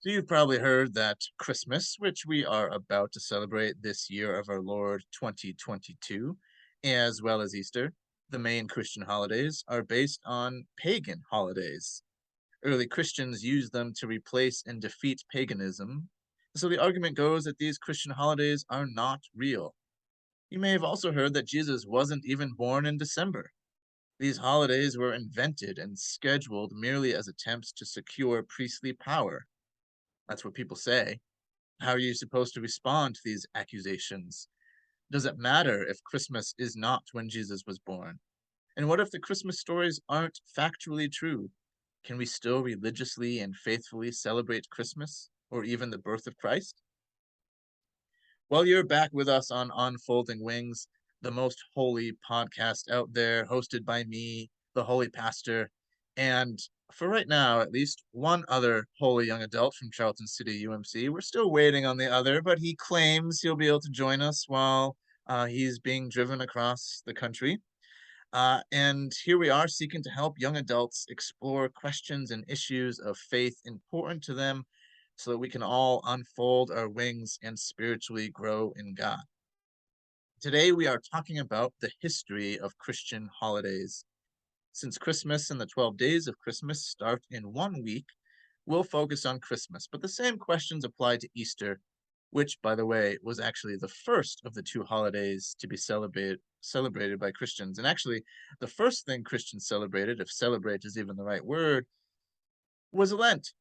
So you've probably heard that Christmas, which we are about to celebrate this year of our Lord 2022, as well as Easter, the main Christian holidays, are based on pagan holidays. Early Christians used them to replace and defeat paganism. So the argument goes that these Christian holidays are not real. You may have also heard that Jesus wasn't even born in December. These holidays were invented and scheduled merely as attempts to secure priestly power. That's what people say. How are you supposed to respond to these accusations? Does it matter if Christmas is not when Jesus was born? And what if the Christmas stories aren't factually true? Can we still religiously and faithfully celebrate Christmas or even the birth of Christ? Well, you're back with us on Unfolding Wings, the most holy podcast out there, hosted by me, the holy pastor, and for right now, at least one other holy young adult from Charlton City UMC. We're still waiting on the other, but he claims he'll be able to join us while he's being driven across the country. And here we are seeking to help young adults explore questions and issues of faith important to them so that we can all unfold our wings and spiritually grow in God. Today, we are talking about the history of Christian holidays. Since Christmas and the 12 days of Christmas start in one week, we'll focus on Christmas, but the same questions apply to Easter, which, by the way, was actually the first of the two holidays to be celebrated by Christians. And actually, the first thing Christians celebrated, if celebrate is even the right word, was Lent.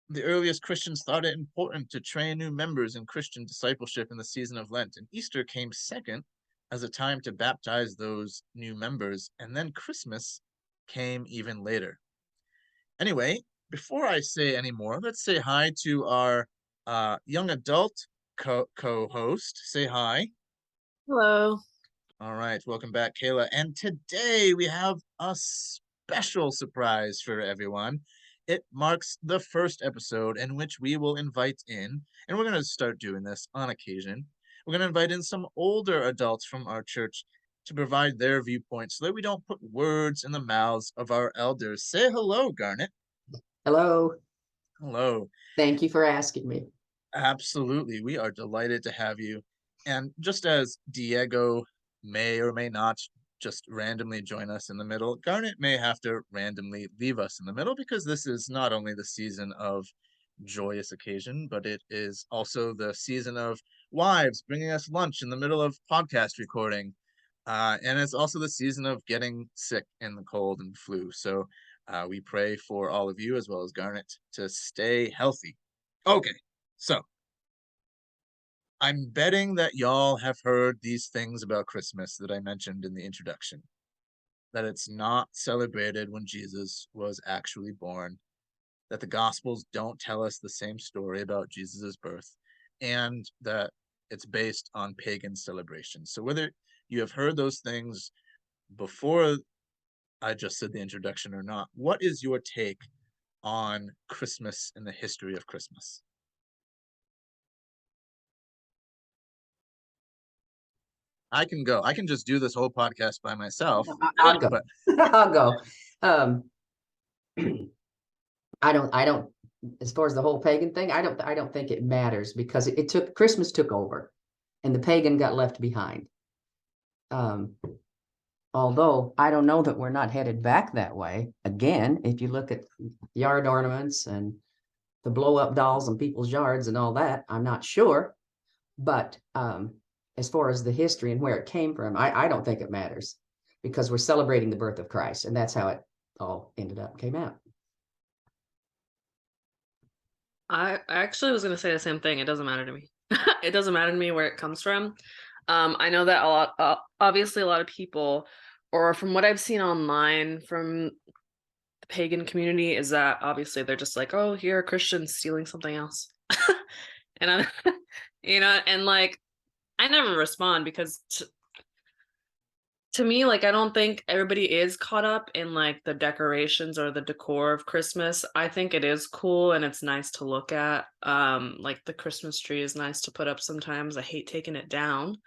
The earliest Christians thought it important to train new members in Christian discipleship in the season of Lent, and Easter came second as a time to baptize those new members, and then Christmas came even later. Anyway, before I say any more, let's say hi to our young adult co-host. Say hi. Hello. All right, welcome back, Kayla. And today we have a special surprise for everyone. It marks the first episode in which we will invite in, and we're going to start doing this on occasion. We're going to invite in some older adults from our church to provide their viewpoints so that we don't put words in the mouths of our elders. Say hello, Garnet. Hello. Hello. Thank you for asking me. Absolutely. We are delighted to have you. And just as Diego may or may not just randomly join us in the middle, Garnet may have to randomly leave us in the middle because this is not only the season of joyous occasion, but it is also the season of wives bringing us lunch in the middle of podcast recording. And it's also the season of getting sick in the cold and flu. So we pray for all of you as well as Garnet to stay healthy. Okay, so I'm betting that y'all have heard these things about Christmas that I mentioned in the introduction. That it's not celebrated when Jesus was actually born, that the Gospels don't tell us the same story about Jesus's birth, and that it's based on pagan celebrations. So whether you have heard those things before I just said the introduction or not, what is your take on Christmas and the history of Christmas? I can go. I can just do this whole podcast by myself. I'll go. But I'll go. I don't, as far as the whole pagan thing, I don't think it matters because Christmas took over and the pagan got left behind. Although I don't know that we're not headed back that way. Again, if you look at yard ornaments and the blow up dolls in people's yards and all that, I'm not sure. But as far as the history and where it came from, I don't think it matters because we're celebrating the birth of Christ, and that's how it all came out. I actually was going to say the same thing. It doesn't matter to me. It doesn't matter to me where it comes from. I know that obviously a lot of people, or from what I've seen online from the pagan community, is that obviously they're just like, oh, here are Christians stealing something else. And I'm, and like, I never respond because to me, like, I don't think everybody is caught up in like the decorations or the decor of Christmas. I think it is cool and it's nice to look at. Like the Christmas tree is nice to put up sometimes. I hate taking it down.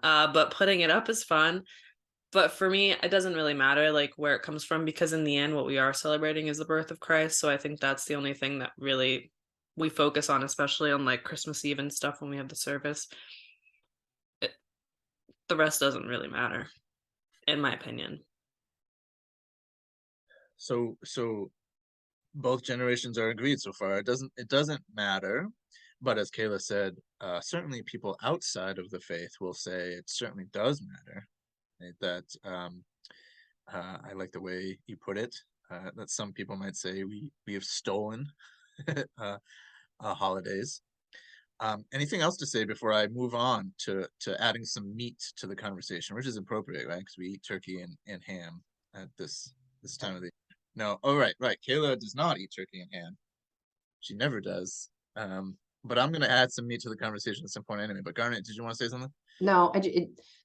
But putting it up is fun. But for me, it doesn't really matter like where it comes from because in the end, what we are celebrating is the birth of Christ. So I think that's the only thing that really we focus on, especially on like Christmas Eve and stuff when we have the service. It, the rest doesn't really matter, in my opinion. So both generations are agreed so far. It doesn't matter, but as Kayla said, certainly people outside of the faith will say it certainly does matter. Right? That I like the way you put it. That some people might say we have stolen uh, holidays. Anything else to say before I move on to adding some meat to the conversation, which is appropriate, right? Because we eat turkey and ham at this time of the year. No, oh right. Kayla does not eat turkey and ham. She never does. But I'm gonna add some meat to the conversation at some point anyway. But Garnet, did you want to say something? No,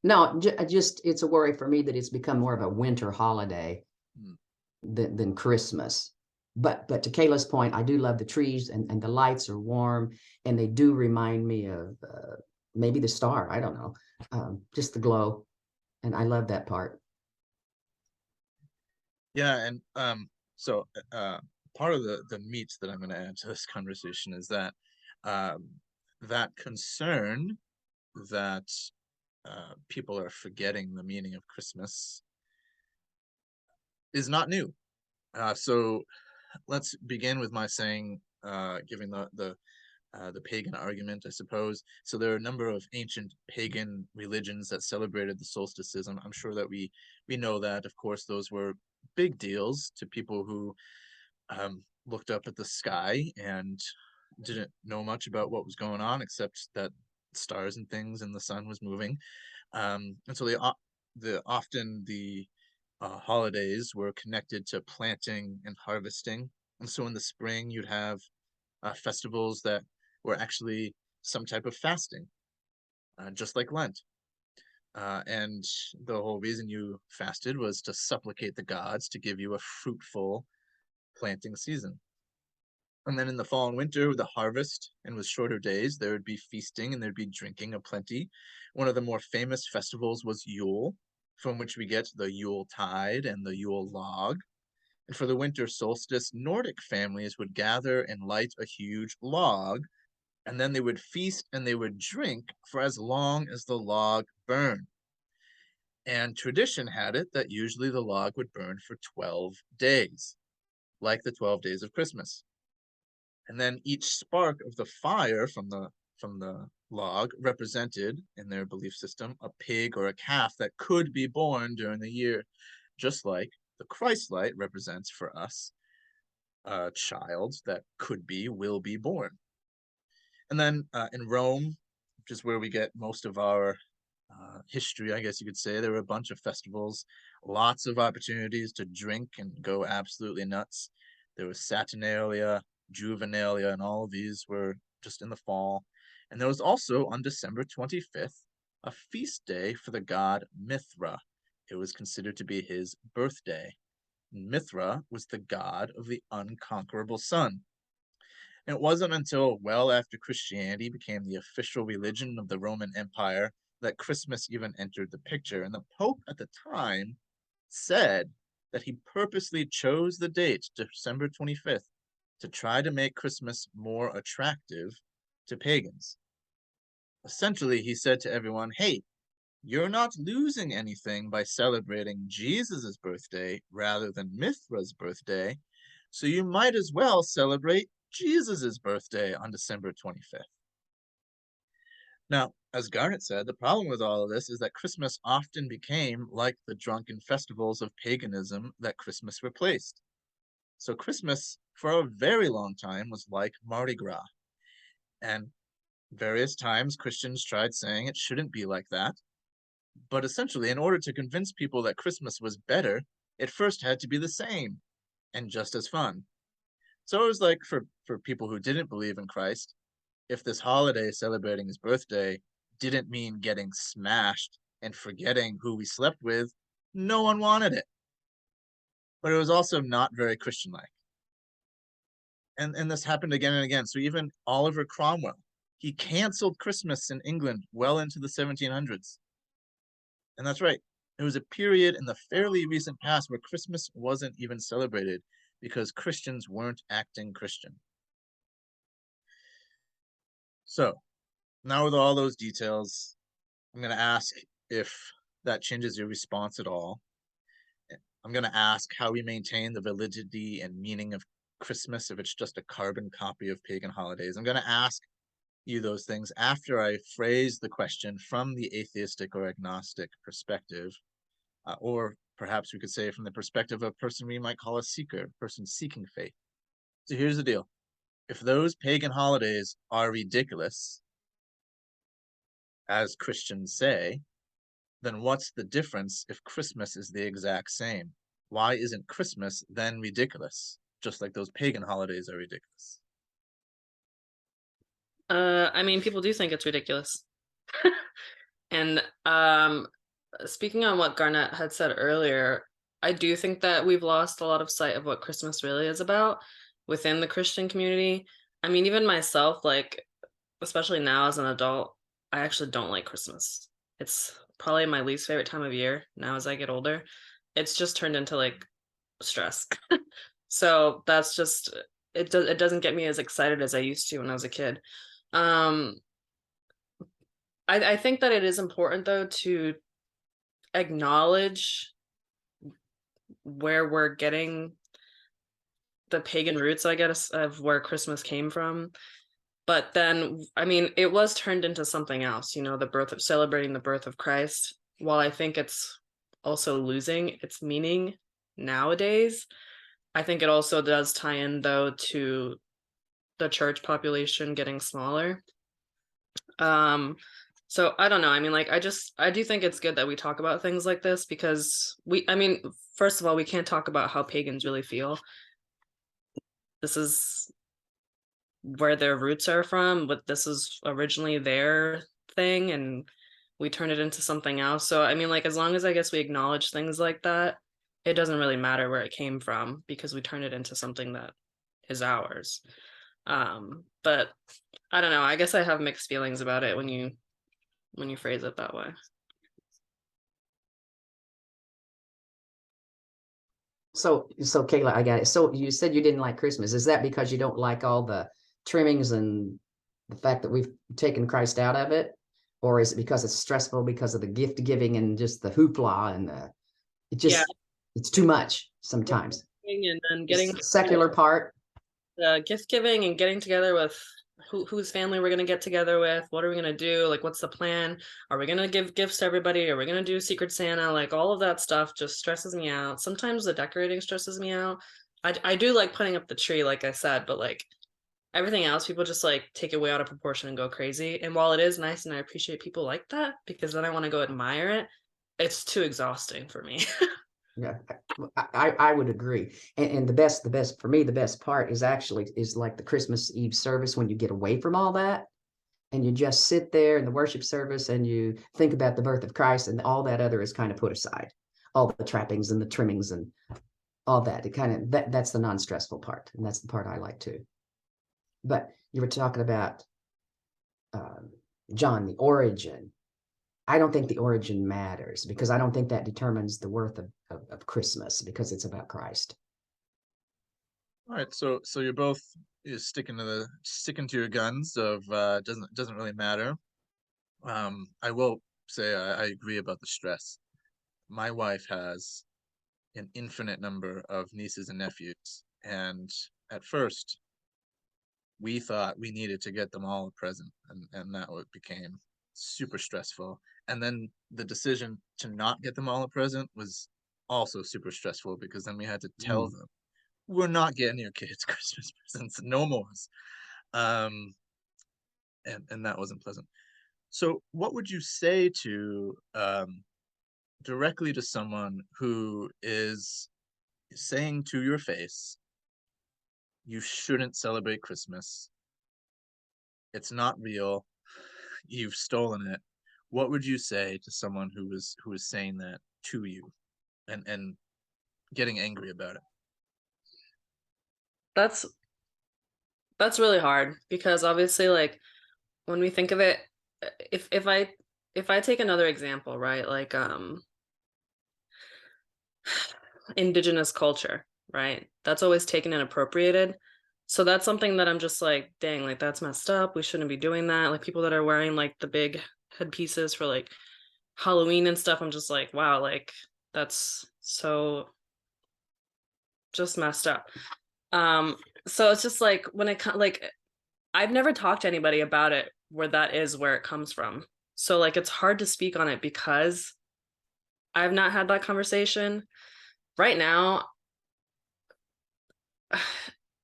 no, I just, it's a worry for me that it's become more of a winter holiday Hmm. than Christmas. But to Kayla's point, I do love the trees, and the lights are warm, and they do remind me of maybe the star. I don't know, just the glow, and I love that part. Yeah, and so part of the meat that I'm gonna add to this conversation is that um, that concern that people are forgetting the meaning of Christmas is not new. So let's begin with my saying, giving the pagan argument, I suppose. So there are a number of ancient pagan religions that celebrated the solstices. I'm sure that we know that. Of course, those were big deals to people who looked up at the sky and didn't know much about what was going on, except that stars and things and the sun was moving. And so often the holidays were connected to planting and harvesting. And so in the spring, you'd have festivals that were actually some type of fasting, just like Lent. And the whole reason you fasted was to supplicate the gods to give you a fruitful planting season. And then in the fall and winter, with the harvest and with shorter days, there would be feasting and there'd be drinking aplenty. One of the more famous festivals was Yule, from which we get the Yule tide and the Yule log. And for the winter solstice, Nordic families would gather and light a huge log, and then they would feast and they would drink for as long as the log burned. And tradition had it that usually the log would burn for 12 days, like the 12 days of Christmas. And then each spark of the fire from the log represented, in their belief system, a pig or a calf that could be born during the year, just like the Christ light represents for us a child that will be born. And then in Rome, which is where we get most of our history, I guess you could say, there were a bunch of festivals, lots of opportunities to drink and go absolutely nuts. There was Saturnalia, Juvenalia, and all of these were just in the fall. And there was also on December 25th a feast day for the god Mithra. It was considered to be his birthday. Mithra was the god of the unconquerable sun. And it wasn't until well after Christianity became the official religion of the Roman Empire that Christmas even entered the picture. And the Pope at the time said that he purposely chose the date, December 25th, to try to make Christmas more attractive to pagans. Essentially, he said to everyone, hey, you're not losing anything by celebrating Jesus' birthday rather than Mithra's birthday, so you might as well celebrate Jesus' birthday on December 25th. Now, as Garnet said, the problem with all of this is that Christmas often became like the drunken festivals of paganism that Christmas replaced. So Christmas, for a very long time, was like Mardi Gras. And various times Christians tried saying it shouldn't be like that. But essentially, in order to convince people that Christmas was better, it first had to be the same and just as fun. So it was like for people who didn't believe in Christ, if this holiday celebrating his birthday didn't mean getting smashed and forgetting who we slept with, no one wanted it. But it was also not very Christian like. And this happened again and again. So even Oliver Cromwell, he canceled Christmas in England well into the 1700s. And that's right. It was a period in the fairly recent past where Christmas wasn't even celebrated because Christians weren't acting Christian. So now with all those details, I'm going to ask if that changes your response at all. I'm going to ask how we maintain the validity and meaning of Christmas if it's just a carbon copy of pagan holidays. I'm going to ask you those things after I phrase the question from the atheistic or agnostic perspective, or perhaps we could say from the perspective of a person we might call a seeker, a person seeking faith. So here's the deal. If those pagan holidays are ridiculous, as Christians say, then what's the difference if Christmas is the exact same? Why isn't Christmas then ridiculous, just like those pagan holidays are ridiculous? I mean, people do think it's ridiculous. And speaking on what Garnett had said earlier, I do think that we've lost a lot of sight of what Christmas really is about within the Christian community. I mean, even myself, like, especially now as an adult, I actually don't like Christmas. It's probably my least favorite time of year now as I get older. It's just turned into like stress. So that's just it doesn't get me as excited as I used to when I was a kid. Um I think that it is important though to acknowledge where we're getting the pagan roots, I guess, of where Christmas came from. But then, I mean, it was turned into something else, the birth of celebrating the birth of Christ. While I think it's also losing its meaning nowadays, I think it also does tie in, though, to the church population getting smaller. So I don't know. I mean, like, I do think it's good that we talk about things like this because I mean, first of all, we can't talk about how pagans really feel. This is where their roots are from, but this is originally their thing and we turn it into something else. So, I mean, like, as long as I guess we acknowledge things like that, it doesn't really matter where it came from because we turn it into something that is ours. But I don't know. I guess I have mixed feelings about it when you phrase it that way. So Kayla, I got it. So you said you didn't like Christmas. Is that because you don't like all the trimmings and the fact that we've taken Christ out of it? Or is it because it's stressful because of the gift giving and just the hoopla and Yeah, it's too much sometimes. and then getting The secular part. the gift giving and getting together with whose family we're going to get together with, what are we going to do, like what's the plan, are we going to give gifts to everybody, are we going to do Secret Santa, like all of that stuff just stresses me out. Sometimes the decorating stresses me out. I do like putting up the tree, like I said, but like everything else people just like take it way out of proportion and go crazy. And while it is nice and I appreciate people like that because then I want to go admire it, it's too exhausting for me. Yeah, I would agree. And the best for me, the best part is actually is like the Christmas Eve service when you get away from all that and you just sit there in the worship service and you think about the birth of Christ and all that other is kind of put aside. All the trappings and the trimmings and all that. It kind of that's the non-stressful part. And that's the part I like too. But you were talking about John, the origin. I don't think the origin matters because I don't think that determines the worth of Christmas because it's about Christ. All right, so you're both sticking to your guns of doesn't really matter. I will say I agree about the stress. My wife has an infinite number of nieces and nephews, and at first we thought we needed to get them all a present, and that what became super stressful. And then the decision to not get them all a present was also super stressful because then we had to tell them we're not getting your kids Christmas presents, no more. Um, and that wasn't pleasant. So, what would you say to directly to someone who is saying to your face, you shouldn't celebrate Christmas? It's not real. You've stolen it. What would you say to someone who is saying that to you and getting angry about it? that's that's really hard because obviously like when we think of it, if I take another example, right, like indigenous culture, right, that's always taken and appropriated. So that's something that I'm just like, dang, like that's messed up. We shouldn't be doing that. Like people that are wearing like the big headpieces for like Halloween and stuff, I'm just like, wow, like that's so just messed up. Um, so it's just like when it like I've never talked to anybody about it where that is where it comes from. So like it's hard to speak on it because I've not had that conversation. Right now,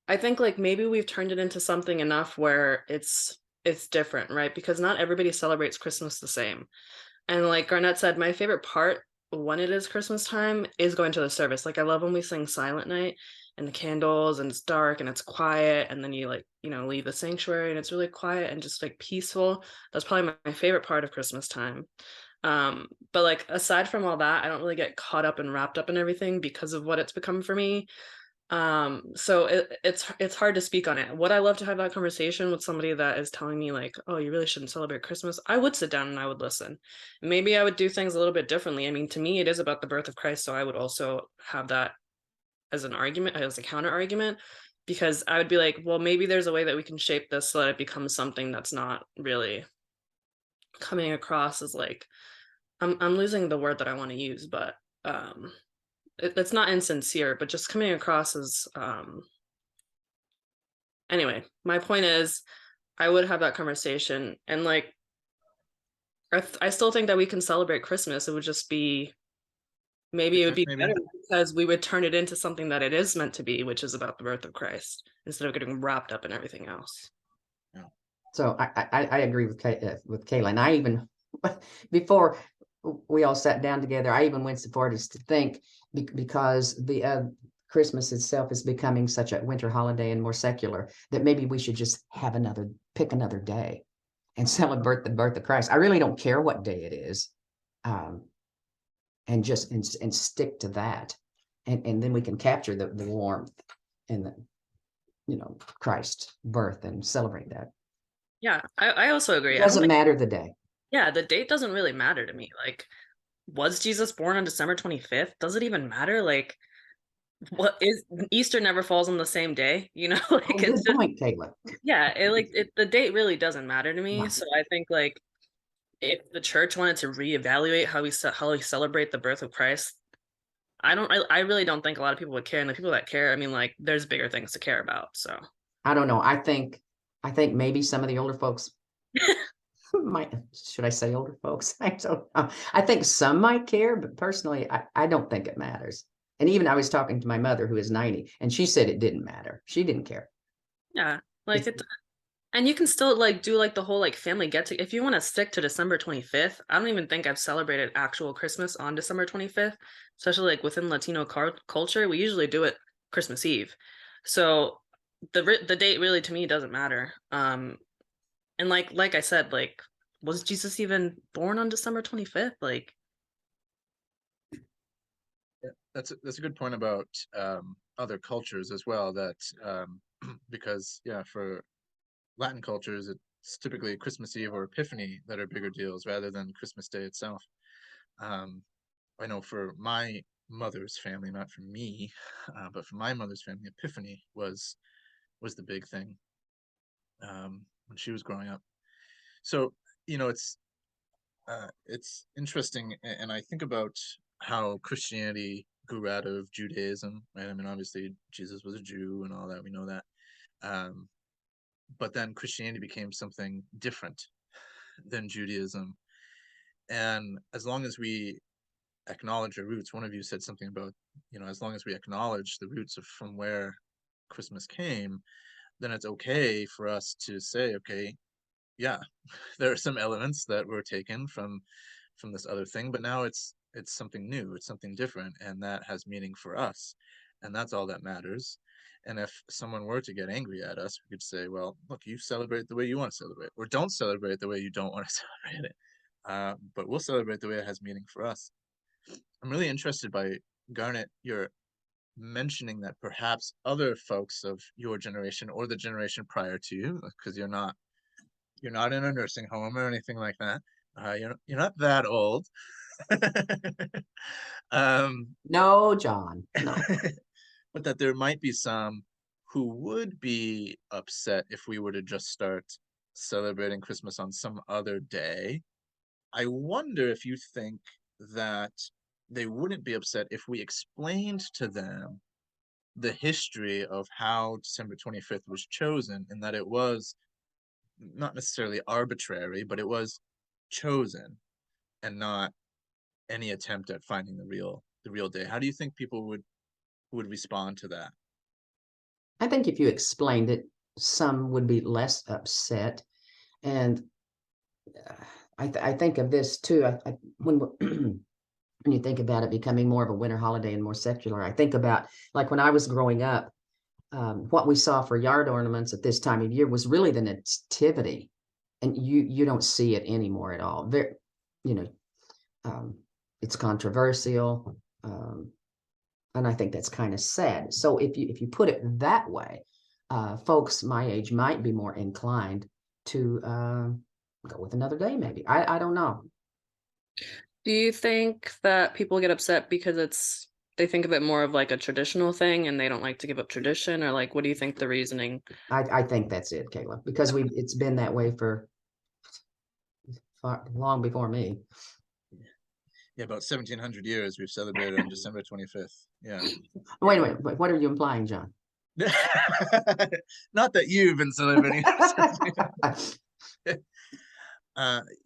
I think like maybe we've turned it into something enough where it's different, right? Because not everybody celebrates Christmas the same. And like Garnett said, my favorite part when it is Christmas time is going to the service. Like I love when we sing Silent Night and the candles and it's dark and it's quiet and then you like, leave the sanctuary and it's really quiet and just like peaceful. That's probably my favorite part of Christmas time. But like aside from all that, I don't really get caught up and wrapped up in everything because of what it's become for me. So it's hard to speak on it. Would I love to have that conversation with somebody that is telling me like, oh, you really shouldn't celebrate Christmas? I would sit down and I would listen. Maybe I would do things a little bit differently. I mean, to me, it is about the birth of Christ, so I would also have that as an argument, as a counter argument, because I would be like, well, maybe there's a way that we can shape this so that it becomes something that's not really coming across as like I'm losing the word that I want to use, but it's not insincere, but just coming across as anyway, my point is I would have that conversation and like I still think that we can celebrate Christmas. It would just be maybe it would Different, be maybe. better because we would turn it into something that it is meant to be, which is about the birth of Christ instead of getting wrapped up in everything else. Yeah. So I agree with Kayla. And I even, before we all sat down together, I even went so far as to think because the Christmas itself is becoming such a winter holiday and more secular that maybe we should just pick another day and celebrate the birth of Christ. I really don't care what day it is, um, and just and stick to that, and then we can capture the warmth and the Christ's birth and celebrate that. Yeah, I also It agree. I don't doesn't think matter the day. yeah, the date doesn't really matter to me. Like, was Jesus born on December 25th? Does it even matter? Like, what is Easter never falls on the same day, Oh, like it's good just point, Caitlin. yeah, the date really doesn't matter to me. Right. So I think like if the church wanted to reevaluate how we celebrate the birth of Christ, I really don't think a lot of people would care. And the people that care, I mean, like, there's bigger things to care about. So I don't know. I think maybe some of the older folks might, should I say older folks? I don't know. I think some might care, but personally, I don't think it matters. And even I was talking to my mother who is 90, and she said it didn't matter. She didn't care. yeah, like It's it, and you can still like do like the whole like family get to if you want to stick to December 25th. I don't even think I've celebrated actual Christmas on December 25th, especially like within Latino culture. We usually do it Christmas Eve. So the date really to me doesn't matter. And like I said, like was Jesus even born on December 25th? Like Yeah, that's a good point about other cultures as well. That because yeah, for Latin cultures, it's typically Christmas Eve or Epiphany that are bigger deals rather than Christmas Day itself. Um, I know for my mother's family, not for me, but for my mother's family, Epiphany was the big thing when she was growing up. So it's interesting, and I think about how Christianity grew out of Judaism, right? I mean, obviously Jesus was a Jew and all that. We know that. Um, but then Christianity became something different than Judaism. And as long as we acknowledge our roots, one of you said something about, as long as we acknowledge the roots of from where Christmas came, then it's okay for us to say, okay, yeah, there are some elements that were taken from this other thing, but now it's something new, it's something different, and that has meaning for us, and that's all that matters. And if someone were to get angry at us, we could say, well, look, you celebrate the way you want to celebrate, or don't celebrate the way you don't want to celebrate it. But we'll celebrate the way it has meaning for us. I'm really interested by Garnet, your mentioning that perhaps other folks of your generation or the generation prior to you, because you're not in a nursing home or anything like that. You're not that old. um, no, John. No. but that there might be some who would be upset if we were to just start celebrating Christmas on some other day. I wonder if you think that they wouldn't be upset if we explained to them the history of how December 25th was chosen, and that it was not necessarily arbitrary, but it was chosen and not any attempt at finding the real day. How do you think people would respond to that? I think if you explained it, some would be less upset. And I think of this too. When when you think about it becoming more of a winter holiday and more secular, I think about like when I was growing up, what we saw for yard ornaments at this time of year was really the nativity, and you don't see it anymore at all. There, you know, um, it's controversial, and I think that's kind of sad. So if you put it that way, folks my age might be more inclined to go with another day. Maybe I don't know. Do you think that people get upset because they think of it more of like a traditional thing and they don't like to give up tradition, or like what do you think the reasoning? I think that's it, Caleb, because it's been that way for long before me. Yeah, about 1700 years we've celebrated on December 25th. Yeah. Wait a minute, what are you implying, John? Not that you've been celebrating.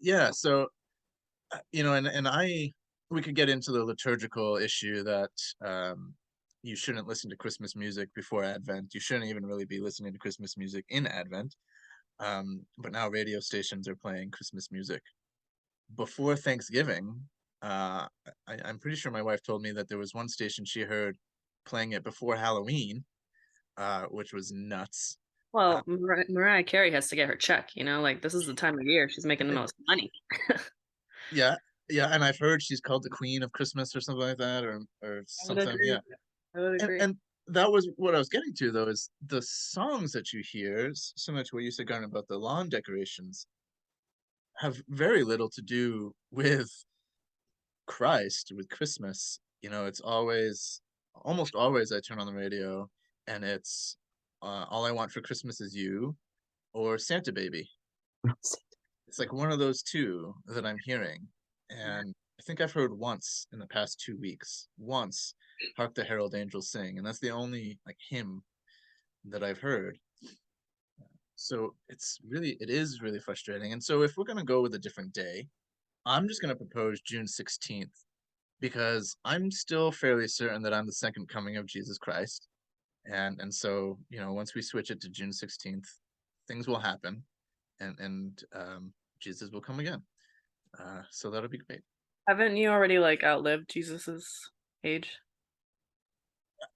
Yeah, so and we could get into the liturgical issue that you shouldn't listen to Christmas music before Advent. You shouldn't even really be listening to Christmas music in Advent. But now radio stations are playing Christmas music before Thanksgiving. I'm pretty sure my wife told me that there was one station she heard playing it before Halloween, which was nuts. Uh, Well, Mariah Carey has to get her check, like this is the time of year she's making the most money. yeah, yeah, and I've heard she's called the Queen of Christmas or something like that, or I would something. agree. Yeah, I would and agree. and that was what I was getting to though, is the songs that you hear, similar to what you said, Garnet, about the lawn decorations, have very little to do with Christ, with Christmas. It's almost always I turn on the radio and it's All I Want for Christmas Is You or Santa Baby. It's like one of those two that I'm hearing. And I think I've heard once in the past 2 weeks, once Hark the Herald Angels Sing. And that's the only like hymn that I've heard. So it is really frustrating. And so if we're going to go with a different day, I'm just going to propose June 16th because I'm still fairly certain that I'm the second coming of Jesus Christ. And so, once we switch it to June 16th, things will happen and Jesus will come again. So that'll be great. Haven't you already like outlived Jesus's age?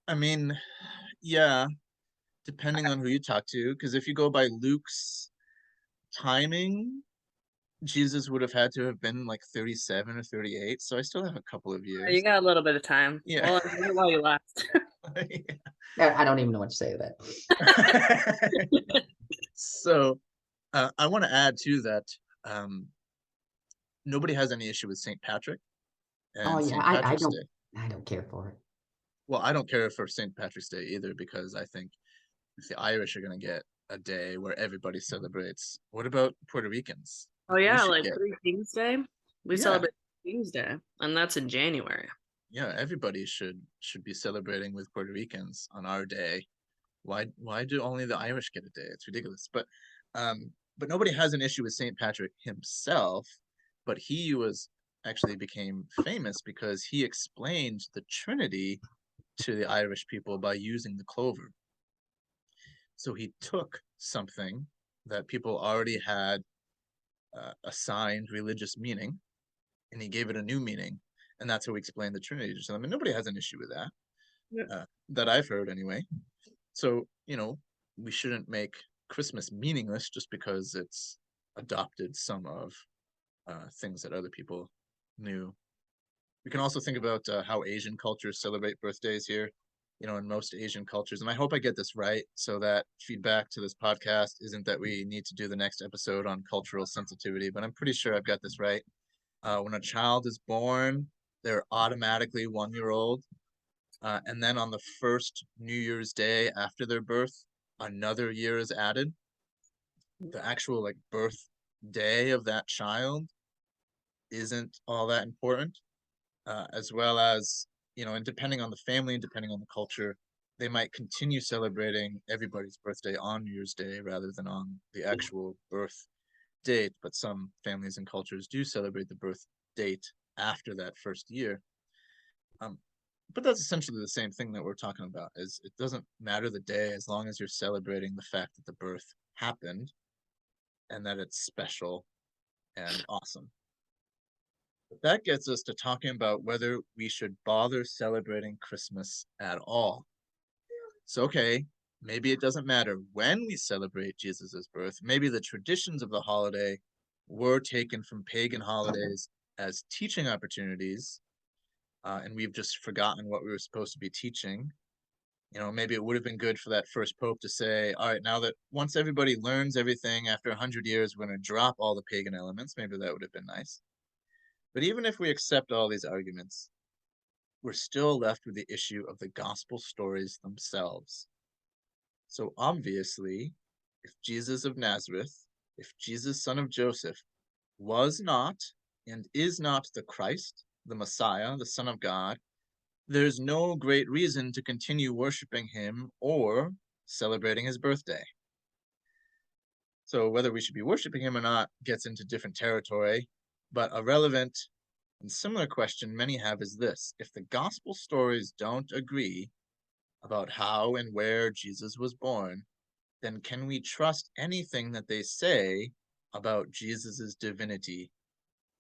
I mean, yeah, depending on who you talk to, because if you go by Luke's timing, Jesus would have had to have been like 37 or 38. So I still have a couple of You years. got a little bit of time. Yeah. Well, enjoy it while you last. I don't even know what to say to that. So I want to add to that. Um, Nobody has any issue with St. Patrick Oh and yeah, St. I Patrick's don't Day. I don't care for it. Well, I don't care for St. Patrick's Day either because I think if the Irish are going to get a day where everybody celebrates, what about Puerto Ricans? Oh Like we yeah, should like get, Three Kings Day. We yeah, celebrate Kings Day, and that's in January. yeah, everybody should be celebrating with Puerto Ricans on our day. Why do only the Irish get a day? It's ridiculous. But nobody has an issue with St. Patrick himself, but he was actually became famous because he explained the Trinity to the Irish people by using the clover. So he took something that people already had assigned religious meaning, and he gave it a new meaning, and that's how we explain the Trinity to them. And nobody has an issue with that, Yeah. that I've heard anyway. So we shouldn't make Christmas meaningless just because it's adopted some of things that other people knew. We can also think about how Asian cultures celebrate birthdays here. In most Asian cultures, and I hope I get this right so that feedback to this podcast isn't that we need to do the next episode on cultural sensitivity, but I'm pretty sure I've got this right. When a child is born, they're automatically 1 year old. And then on the first New Year's Day after their birth, another year is added. The actual like birth day of that child isn't all that important, as well as, and depending on the family and depending on the culture, they might continue celebrating everybody's birthday on New Year's Day rather than on the actual birth date. But some families and cultures do celebrate the birth date after that first year. But that's essentially the same thing that we're talking about, is it doesn't matter the day as long as you're celebrating the fact that the birth happened and that it's special and awesome. But that gets us to talking about whether we should bother celebrating Christmas at all. So, okay, maybe it doesn't matter when we celebrate Jesus's birth. Maybe the traditions of the holiday were taken from pagan holidays as teaching opportunities, and we've just forgotten what we were supposed to be teaching. Maybe it would have been good for that first pope to say, all right, now that once everybody learns everything after 100 years, we're going to drop all the pagan elements. Maybe that would have been nice. But even if we accept all these arguments, we're still left with the issue of the gospel stories themselves. So obviously, if Jesus of Nazareth, if Jesus, son of Joseph, was not and is not the Christ, the Messiah, the Son of God, there's no great reason to continue worshiping him or celebrating his birthday. So whether we should be worshiping him or not gets into different territory, but a relevant and similar question many have is this: if the gospel stories don't agree about how and where Jesus was born, then can we trust anything that they say about Jesus's divinity,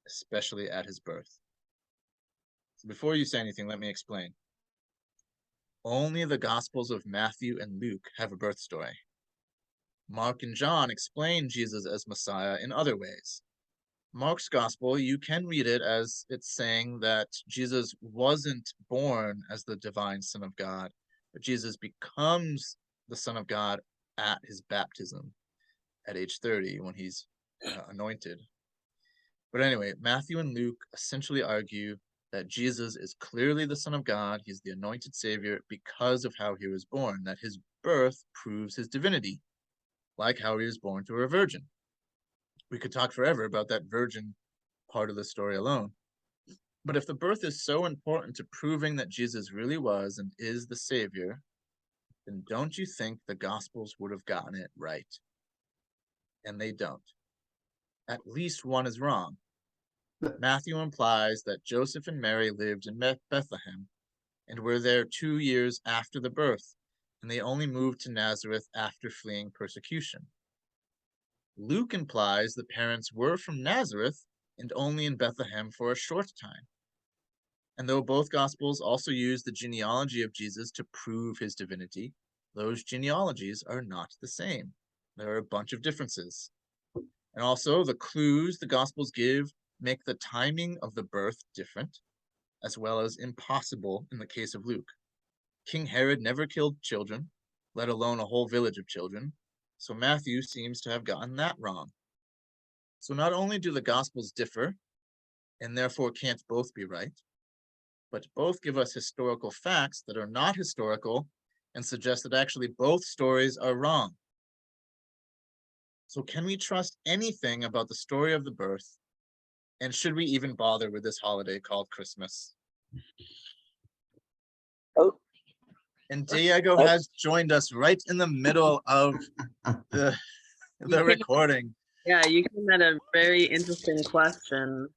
especially at his birth? So before you say anything, let me explain. Only the Gospels of Matthew and Luke have a birth story. Mark and John explain Jesus as Messiah in other ways. Mark's Gospel, you can read it as it's saying that Jesus wasn't born as the divine Son of God, but Jesus becomes the Son of God at his baptism at age 30 when he's anointed. But anyway, Matthew and Luke essentially argue that Jesus is clearly the Son of God. He's the anointed Savior because of how he was born, that his birth proves his divinity, like how he was born to a virgin. We could talk forever about that virgin part of the story alone. But if the birth is so important to proving that Jesus really was and is the Savior, then don't you think the Gospels would have gotten it right? And they don't. At least one is wrong. Matthew implies that Joseph and Mary lived in Bethlehem and were there 2 years after the birth, and they only moved to Nazareth after fleeing persecution. Luke implies the parents were from Nazareth and only in Bethlehem for a short time. And though both Gospels also use the genealogy of Jesus to prove his divinity, those genealogies are not the same. There are a bunch of differences. And also, the clues the Gospels give make the timing of the birth different, as well as impossible in the case of Luke. King Herod never killed children, let alone a whole village of children, so Matthew seems to have gotten that wrong. So not only do the Gospels differ, and therefore can't both be right, but both give us historical facts that are not historical and suggest that actually both stories are wrong. So can we trust anything about the story of the birth? And should we even bother with this holiday called Christmas? Oh, And Diego has joined us right in the middle of the recording. Yeah, you came at a very interesting question.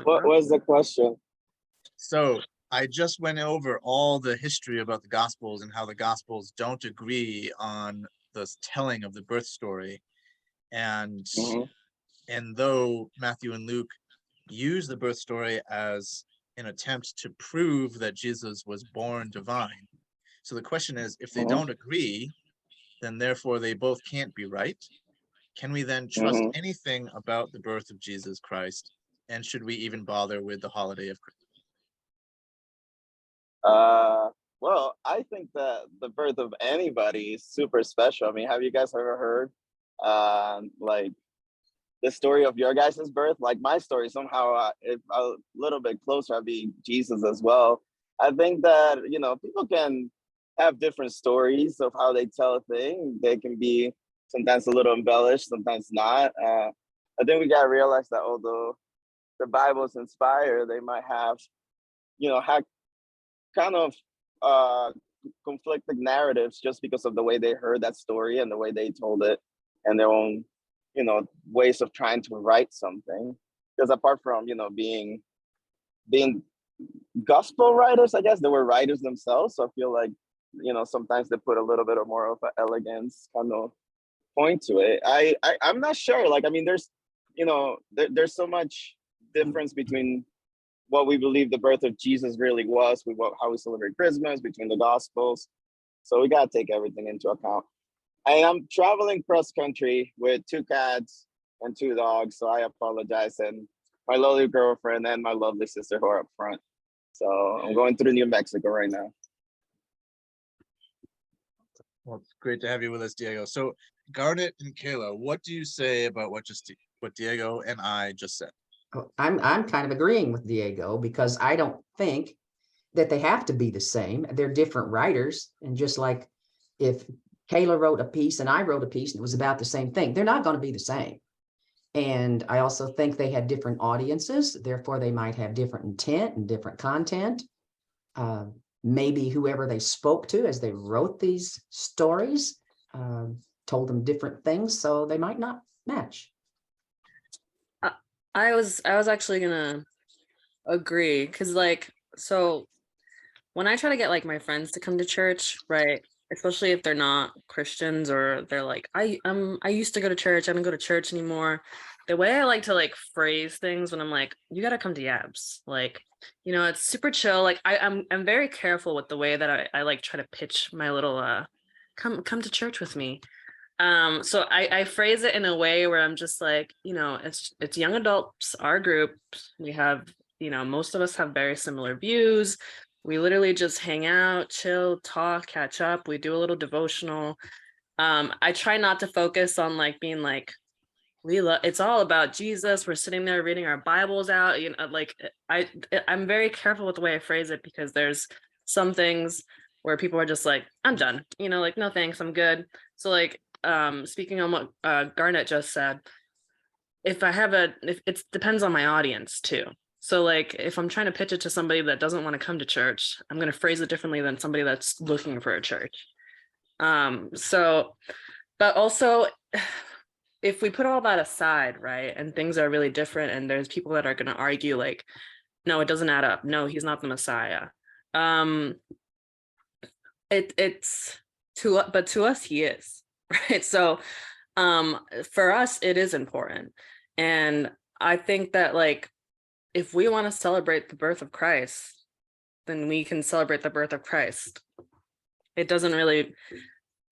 what was the question? So I just went over all the history about the Gospels and how the Gospels don't agree on the telling of the birth story. And though Matthew and Luke use the birth story as an attempt to prove that Jesus was born divine. So the question is, if they don't agree, then therefore they both can't be right. Can we then trust anything about the birth of Jesus Christ? And should we even bother with the holiday of Christmas? Well, I think that the birth of anybody is super special. I mean, have you guys ever heard like the story of your guys' birth? Like my story, somehow if a little bit closer, I'd be Jesus as well. I think that, people can have different stories of how they tell a thing. They can be sometimes a little embellished, sometimes not. I think we got to realize that although the Bible's inspired, they might have, had kind of uh, conflicting narratives just because of the way they heard that story and the way they told it and their own, ways of trying to write something. Because apart from, being gospel writers, I guess they were writers themselves. So I feel like, sometimes they put a little bit of more of an elegance kind of point to it. I'm not sure. Like, I mean, there's so much difference between what we believe the birth of Jesus really was with how we celebrate Christmas, between the Gospels. So we gotta take everything into account. I am traveling cross country with 2 cats and 2 dogs, so I apologize. And my lovely girlfriend and my lovely sister who are up front. So I'm going through New Mexico right now. Well, it's great to have you with us, Diego. So Garnet and Kayla, what do you say about what Diego and I just said? I'm kind of agreeing with Diego because I don't think that they have to be the same. They're different writers. And just like if Kayla wrote a piece and I wrote a piece and it was about the same thing, they're not going to be the same. And I also think they had different audiences. Therefore, they might have different intent and different content. Maybe whoever they spoke to as they wrote these stories told them different things, so they might not match. I was actually gonna agree because so when I try to get my friends to come to church, right? Especially if they're not Christians or they're like, I used to go to church, I don't go to church anymore. The way I like to phrase things when I'm like, you gotta come to Yabs. It's super chill. I'm very careful with the way that I try to pitch my little come to church with me. So I phrase it in a way where I'm just it's young adults, our group. We have, most of us have very similar views. We literally just hang out, chill, talk, catch up. We do a little devotional. I try not to focus on being it's all about Jesus. We're sitting there reading our Bibles out. I'm very careful with the way I phrase it because there's some things where people are just I'm done. No thanks, I'm good. So speaking on what Garnet just said, if it depends on my audience too. So if I'm trying to pitch it to somebody that doesn't want to come to church, I'm going to phrase it differently than somebody that's looking for a church. But also if we put all that aside, right, and things are really different and there's people that are going to argue no, it doesn't add up. No, he's not the Messiah. But to us he is, right? So for us it is important. And I think that if we want to celebrate the birth of Christ, then we can celebrate the birth of Christ. It doesn't really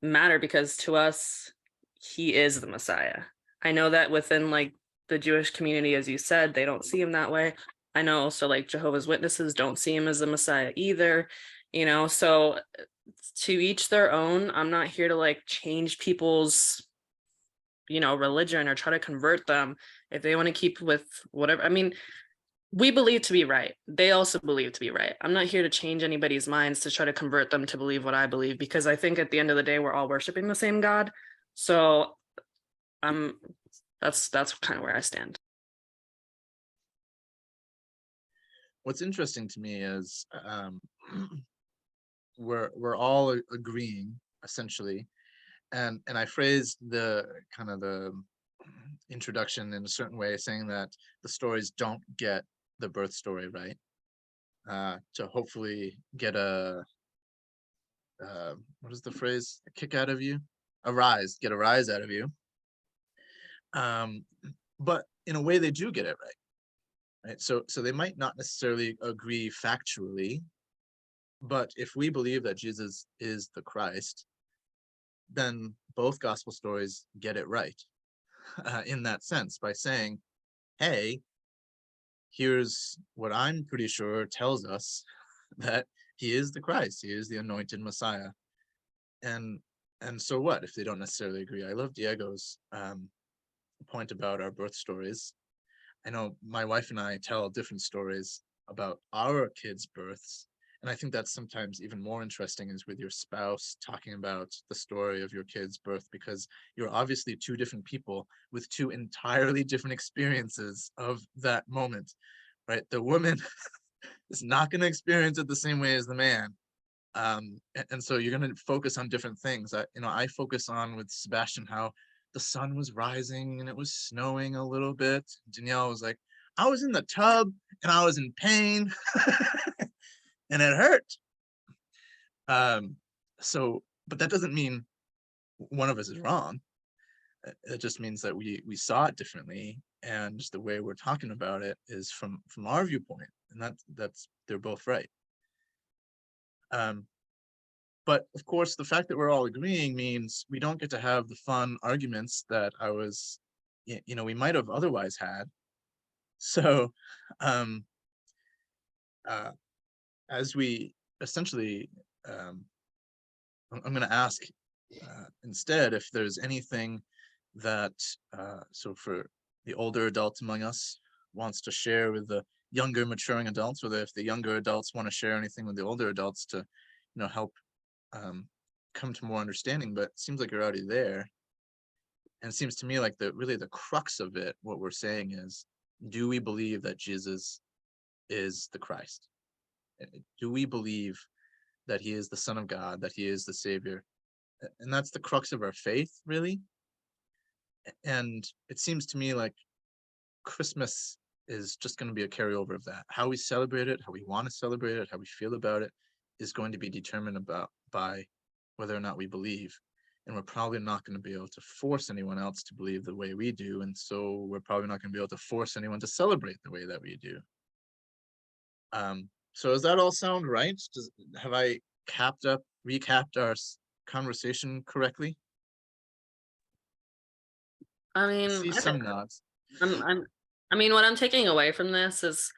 matter because to us he is the Messiah. I know that within the Jewish community, as you said, they don't see him that way. I know also Jehovah's Witnesses don't see him as the Messiah either, so to each their own. I'm not here to change people's religion or try to convert them if they want to keep with whatever. I mean, we believe to be right. They also believe to be right. I'm not here to change anybody's minds to try to convert them to believe what I believe, because I think at the end of the day, we're all worshiping the same God. So that's kind of where I stand. What's interesting to me is we're all agreeing essentially, and I phrased the kind of the introduction in a certain way, saying that the stories don't get the birth story right, to hopefully get what is the phrase? A kick out of you, get a rise out of you. But in a way, they do get it right? So they might not necessarily agree factually, but if we believe that Jesus is the Christ, then both gospel stories get it right in that sense, by saying, hey, here's what I'm pretty sure tells us that he is the Christ, he is the anointed Messiah. And so what if they don't necessarily agree? I love Diego's point about our birth stories. I know my wife and I tell different stories about our kids' births, And I think that's sometimes even more interesting is with your spouse talking about the story of your kid's birth, because you're obviously two different people with two entirely different experiences of that moment, right? The woman is not going to experience it the same way as the man. And so you're going to focus on different things. I focus on with Sebastian how the sun was rising and it was snowing a little bit. Danielle was like, I was in the tub and I was in pain and it hurt. But that doesn't mean one of us is wrong. It just means that we saw it differently, and the way we're talking about it is from our viewpoint, and that's they're both right. But of course, the fact that we're all agreeing means we don't get to have the fun arguments that we might have otherwise had. So, um, as we essentially, I'm going to ask instead if there's anything that, so for the older adults among us wants to share with the younger maturing adults, or if the younger adults want to share anything with the older adults to, help come to more understanding. But it seems like you're already there. And it seems to me like the crux of it, what we're saying is, do we believe that Jesus is the Christ? Do we believe that he is the Son of God, that he is the Savior? And that's the crux of our faith, really. And it seems to me like Christmas is just going to be a carryover of that. How we celebrate it, how we want to celebrate it, how we feel about it is going to be determined by whether or not we believe. And we're probably not going to be able to force anyone else to believe the way we do. And so we're probably not going to be able to force anyone to celebrate the way that we do. So does that all sound right? Have I recapped our conversation correctly? I mean, See some nods. what I'm taking away from this is,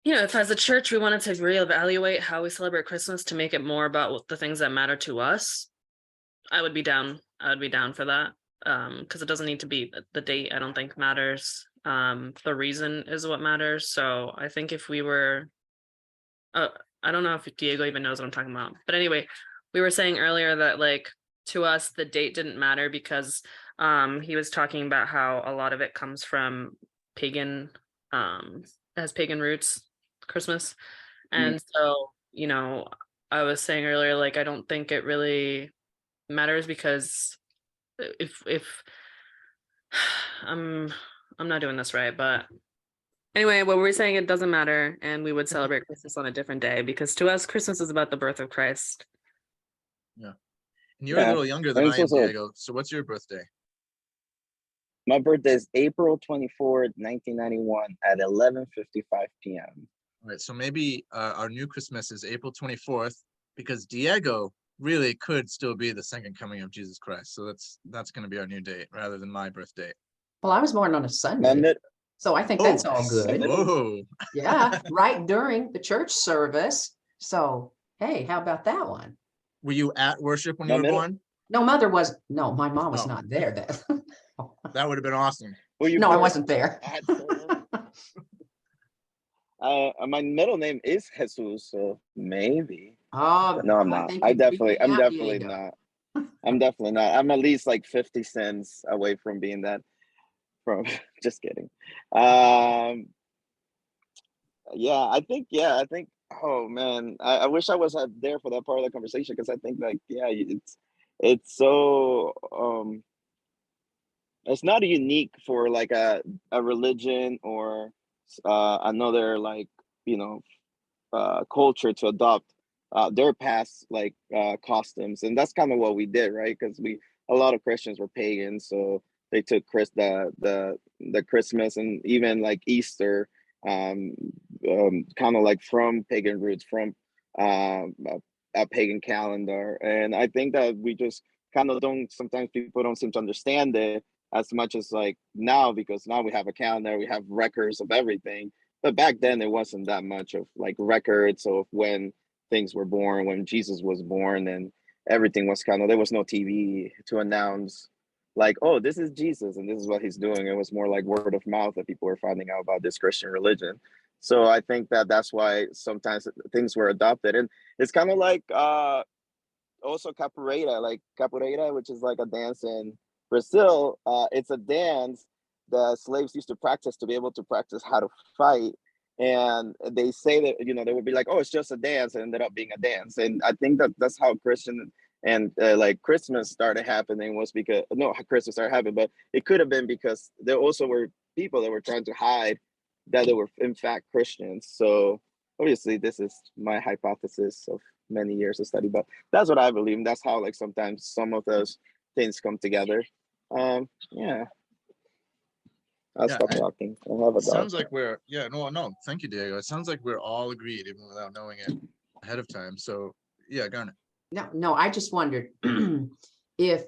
if as a church we wanted to reevaluate how we celebrate Christmas to make it more about the things that matter to us, I would be down. I would be down for that. Because it doesn't need to be the date. I don't think matters. The reason is what matters. So I think if we were, I don't know if Diego even knows what I'm talking about. But anyway, we were saying earlier that to us the date didn't matter because he was talking about how a lot of it comes from pagan, has pagan roots, Christmas. And so, I was saying earlier, I don't think it really matters because if I'm not doing this right, but anyway, what we're saying, it doesn't matter, and we would celebrate Christmas on a different day because to us, Christmas is about the birth of Christ. Yeah, and you're a little younger than I am, Diego. So what's your birthday? My birthday is April 24th, 1991 at 11:55 p.m. All right, so maybe our new Christmas is April 24th because Diego really could still be the second coming of Jesus Christ. So that's going to be our new date rather than my birth date. Well, I was born on a Sunday, so I think that's all good. Oh, yeah, right during the church service. So, hey, how about that one? Were you at worship when you were born? No, my mom was not there then. That would have been awesome. No, I wasn't there. My middle name is Jesus, so maybe. Oh, no, I'm not. I'm definitely not. I'm definitely not. I'm at least 50 cents away from being that. Just kidding. I think. Oh man, I wish I was there for that part of the conversation because I think it's so it's not unique for a religion or another culture to adopt their past customs, and that's kind of what we did, right? Because a lot of Christians were pagans, so they took the Christmas and even Easter kind of from pagan roots, from a pagan calendar. And I think that we just kind of sometimes people don't seem to understand it as much as now, because now we have a calendar, we have records of everything. But back then it wasn't that much of records of when things were born, when Jesus was born, and everything was there was no TV to announce oh, this is Jesus and this is what he's doing. It was more word of mouth that people were finding out about this Christian religion. So I think that that's why sometimes things were adopted, and it's kind of like also capoeira, which is like a dance in Brazil. It's a dance that slaves used to practice to be able to practice how to fight. And they say that, they would be like, oh, it's just a dance, and ended up being a dance. And I think that that's how Christian and like Christmas started happening, was because no, Christmas started happening, but it could have been because there also were people that were trying to hide that they were in fact Christians. So obviously this is my hypothesis of many years of study, but that's what I believe. And that's how like sometimes some of those things come together. Yeah, I'll Yeah, stop talking. I'll have a dog. sounds like we're no, thank you, Diego. It sounds like we're all agreed even without knowing it ahead of time. So yeah, Garnet. No, I just wondered if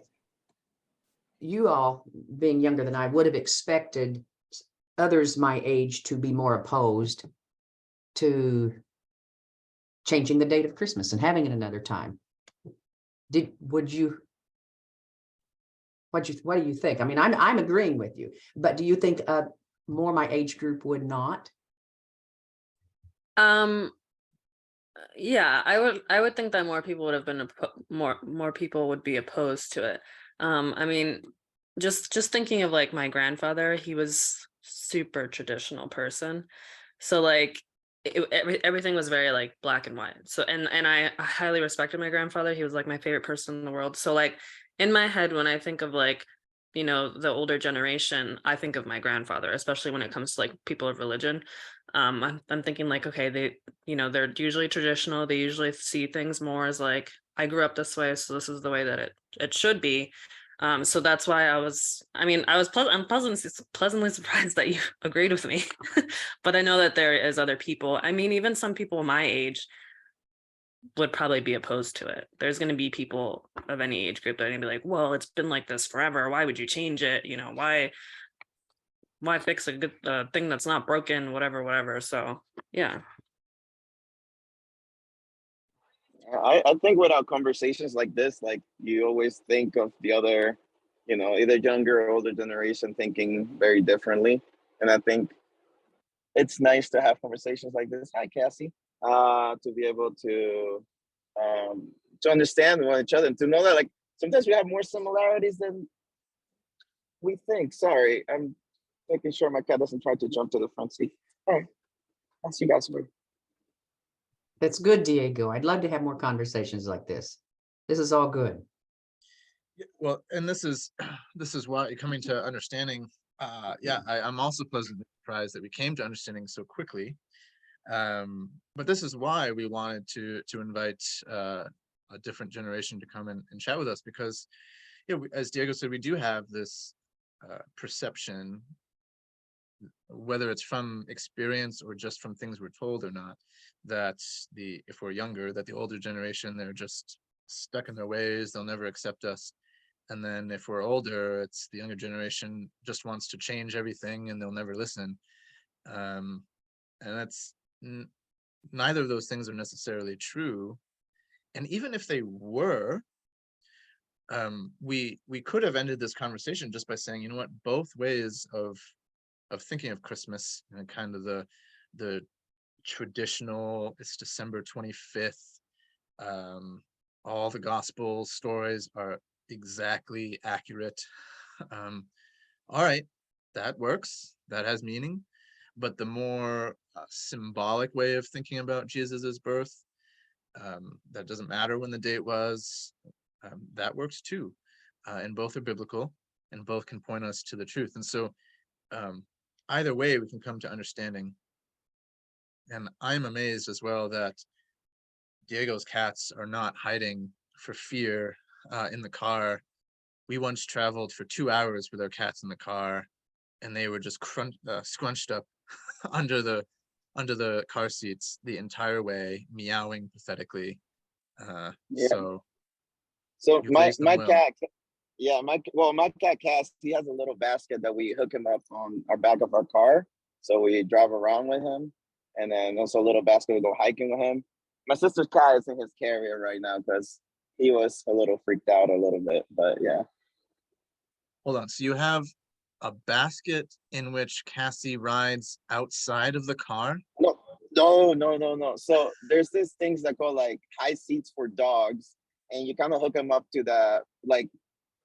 you all, being younger than I, would have expected others my age to be more opposed to changing the date of Christmas and having it another time. What do you think? I mean, I'm agreeing with you, but do you think more my age group would not? Yeah, I would think that more people would have been more people would be opposed to it. I mean, just thinking of like my grandfather, he was super traditional person. So like everything was very like black and white. So and I highly respected my grandfather. He was like my favorite person in the world. So like in my head, when I think of like, the older generation, I think of my grandfather, especially when it comes to like people of religion. I'm thinking like, okay, they're usually traditional. They usually see things more as like, I grew up this way, so this is the way that it should be. So that's why I'm pleasantly surprised that you agreed with me. But I know that there is other people. I mean, even some people my age would probably be opposed to it. There's going to be people of any age group that are going to be like, well, it's been like this forever. Why would you change it? Why fix a good thing that's not broken, whatever. So yeah. I think without conversations like this, like you always think of the other, either younger or older generation thinking very differently. And I think it's nice to have conversations like this. Hi, Cassie. To be able to understand one each other and to know that like sometimes we have more similarities than we think. Sorry, I'm making sure my cat doesn't try to jump to the front seat. All right, I'll see you guys later. That's good, Diego. I'd love to have more conversations like this. This is all good. Well, and this is why coming to understanding. I'm also pleasantly surprised that we came to understanding so quickly. But this is why we wanted to invite a different generation to come and chat with us, because as Diego said, we do have this perception, whether it's from experience or just from things we're told or not, that if we're younger, that the older generation, they're just stuck in their ways, they'll never accept us. And then if we're older, it's the younger generation just wants to change everything and they'll never listen. And that's neither of those things are necessarily true. And even if they were, we could have ended this conversation just by saying, you know what, both ways of thinking of Christmas, and kind of the traditional, it's December 25th, all the gospel stories are exactly accurate. All right, that works, that has meaning. But the more symbolic way of thinking about Jesus's birth, that doesn't matter when the date was, that works too. And both are biblical, and both can point us to the truth. And so either way, we can come to understanding. And I'm amazed as well that Diego's cats are not hiding for fear in the car. We once traveled for 2 hours with our cats in the car, and they were just scrunched up under the car seats the entire way, meowing pathetically. Yeah. So my cat, my cat Cass, he has a little basket that we hook him up on our back of our car, so we drive around with him, and then also a little basket we go hiking with him. My sister's cat is in his carrier right now because he was a little freaked out a little bit, but yeah. Hold on. So you have a basket in which Cassie rides outside of the car? No. So there's this things that call like high seats for dogs, and you kind of hook them up to the like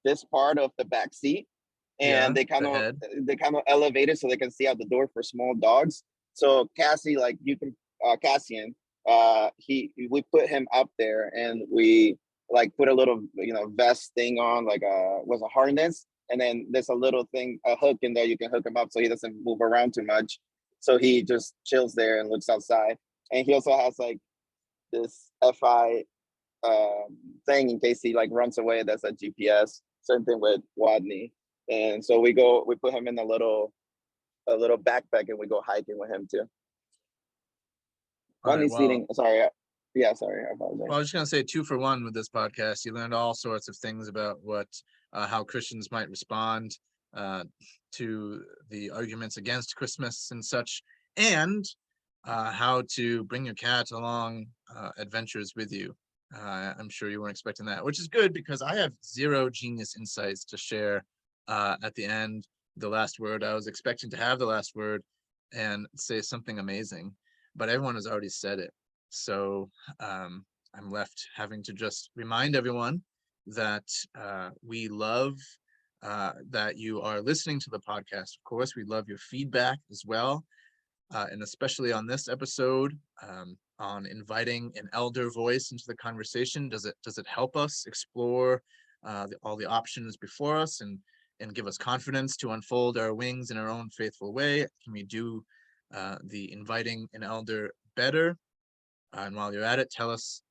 this part of the back seat, Yeah, and they kind the of head. they kind of elevate it so they can see out the door for small dogs. So Cassie, like you can Cassian, we put him up there, and we like put a little vest thing on, like was a harness, and then there's a little thing, a hook in there, you can hook him up so he doesn't move around too much. So he just chills there and looks outside. And he also has like this Fi thing in case he like runs away. That's a GPS. Same thing with Wadney. And so we put him in a little backpack, and we go hiking with him too. All right. Wadney's Well, eating. Sorry. Yeah, sorry. I apologize. I was just gonna say 2 for 1 with this podcast. You learned all sorts of things about how Christians might respond to the arguments against Christmas and such, and how to bring your cat along adventures with you. I'm sure you weren't expecting that, which is good because I have zero genius insights to share at the end. The last word, I was expecting to have the last word and say something amazing, but everyone has already said it. So I'm left having to just remind everyone that we love that you are listening to the podcast. Of course, we love your feedback as well. And especially on this episode, on inviting an elder voice into the conversation. Does it help us explore all the options before us and give us confidence to unfold our wings in our own faithful way? Can we do the inviting an elder better? And while you're at it, tell us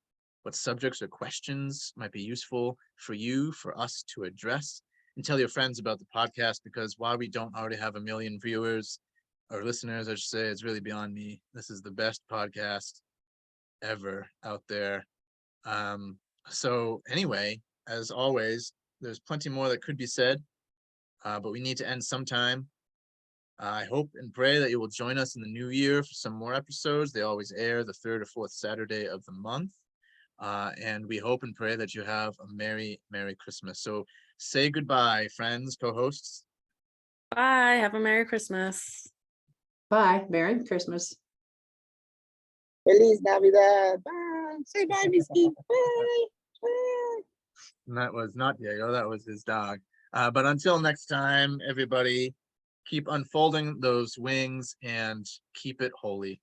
what subjects or questions might be useful for you, for us to address, and tell your friends about the podcast, because while we don't already have 1 million viewers or listeners, I should say, it's really beyond me. This is the best podcast ever out there. So anyway, as always, there's plenty more that could be said, but we need to end sometime. I hope and pray that you will join us in the new year for some more episodes. They always air the 3rd or 4th Saturday of the month. And we hope and pray that you have a Merry Christmas. So say goodbye, friends, co-hosts. Bye. Have a Merry Christmas. Bye. Merry Christmas. Feliz Navidad. Bye. Say bye, Misky. Bye. Bye. And that was not Diego, that was his dog. But until next time, everybody, keep unfolding those wings and keep it holy.